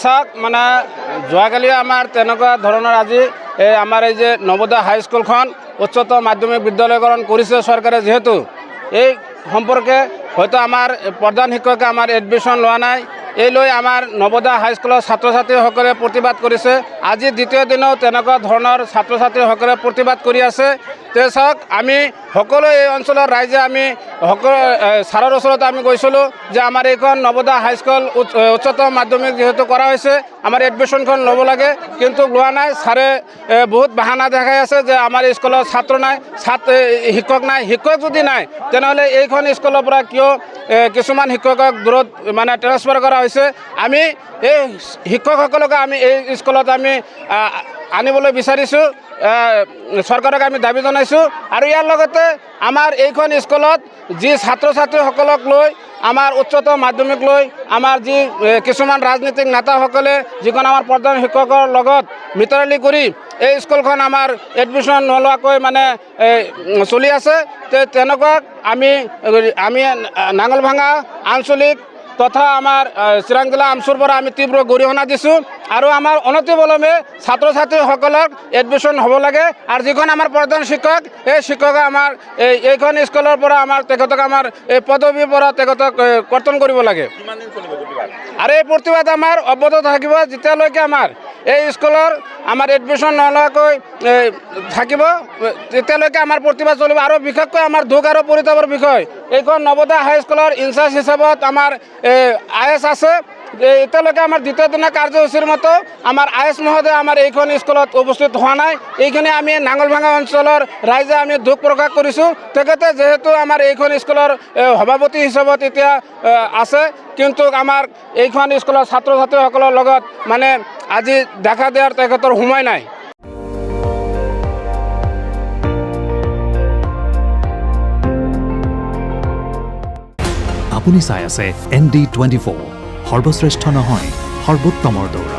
চাওক মানে যোৱাকালি আমাৰ তেনেকুৱা ধৰণৰ আজি আমাৰ এই যে নৱোদয় হাইস্কুলখন উচ্চতৰ মাধ্যমিক বিদ্যালয়কৰণ কৰিছে চৰকাৰে, যিহেতু এই সম্পৰ্কে হয়তো আমাৰ প্ৰধান শিক্ষকে আমাৰ এডমিশ্যন লোৱা নাই, এই লৈ আমাৰ নৱোদয় হাইস্কুলৰ ছাত্ৰ ছাত্ৰীসকলে প্ৰতিবাদ কৰিছে। আজি দ্বিতীয় দিনেও তেনেকুৱা ধৰণৰ ছাত্ৰ ছাত্ৰীসকলে প্ৰতিবাদ কৰি আছে। তে চাওক আমি সকলো এই অঞ্চলৰ ৰাইজে আমি সকলো ছাৰৰ ওচৰত আমি গৈছিলোঁ যে আমাৰ এইখন নৱোদয় হাইস্কুল উচ্চতৰ মাধ্যমিক যিহেতু কৰা হৈছে, আমাৰ এডমিশ্যনখন ল'ব লাগে, কিন্তু লোৱা নাই। ছাৰে বহুত বাহানা দেখাই আছে যে আমাৰ স্কুলত ছাত্ৰ নাই, শিক্ষক নাই। শিক্ষক যদি নাই তেনেহ'লে এইখন স্কুলৰ পৰা কিয় কিছুমান শিক্ষকক দূৰত মানে ট্ৰেন্সফাৰ কৰা হৈছে। আমি এই শিক্ষকসকলক আমি এই স্কুলত আমি আনিবলৈ বিচাৰিছোঁ, চৰকাৰক আমি দাবী জনাইছোঁ। আৰু ইয়াৰ লগতে আমাৰ এইখন স্কুলত যি ছাত্ৰ ছাত্ৰীসকলক লৈ আমাৰ উচ্চতৰ মাধ্যমিক লৈ আমাৰ যি কিছুমান ৰাজনীতিক নেতাসকলে যিখন আমাৰ প্ৰধান শিক্ষকৰ লগত মিতালি কৰি এই স্কুলখন আমাৰ এডমিশ্যন নোলোৱাকৈ মানে চলি আছে। তেনেকুৱা আমি নাঙলভাঙা আঞ্চলিক তথা আমাৰ চিৰাং জিলা আমচুৰ পৰা আমি তীব্ৰ গৰিহণা দিছোঁ। আৰু আমাৰ অনতিবিলম্বে ছাত্ৰ ছাত্ৰীসকলক এডমিশ্যন হ'ব লাগে। আৰু যিখন আমাৰ প্ৰধান শিক্ষক, এই শিক্ষকে আমাৰ এইখন স্কুলৰ পৰা আমাৰ তেখেতক আমাৰ এই পদবীৰ পৰা তেখেতক কৰ্তন কৰিব লাগে। আৰু এই প্ৰতিবাদ আমাৰ অব্যাহত থাকিব যেতিয়ালৈকে আমাৰ এই স্কুলৰ আমাৰ এডমিশ্যন নোলোৱাকৈ থাকিব, তেতিয়ালৈকে আমাৰ প্ৰতিবাদ চলিব। আৰু বিশেষকৈ আমাৰ দুখ আৰু পৰিতাপৰ বিষয়, এইখন নৱোদয় হাইস্কুলৰ ইনচাৰ্জ হিচাপত আমাৰ IS আছে। এতিয়ালৈকে আমাৰ দ্বিতীয় দিনা কাৰ্যসূচীৰ মতো আমাৰ IS মহোদয় আমাৰ এইখন স্কুলত উপস্থিত হোৱা নাই। এইখিনি আমি নাঙলভাঙা অঞ্চলৰ ৰাইজে আমি দুখ প্ৰকাশ কৰিছোঁ। তেখেতে যিহেতু আমাৰ এইখন স্কুলৰ সভাপতি হিচাপত এতিয়া আছে, কিন্তু আমাৰ এইখন স্কুলৰ ছাত্ৰ ছাত্ৰীসকলৰ লগত মানে আজি দেখা দিয়াৰ তেখেতৰ সময় নাই। আপুনি চাই আছে ND24, সৰ্বশ্ৰেষ্ঠ নহয় সৰ্বোত্তমৰ দৌৰা।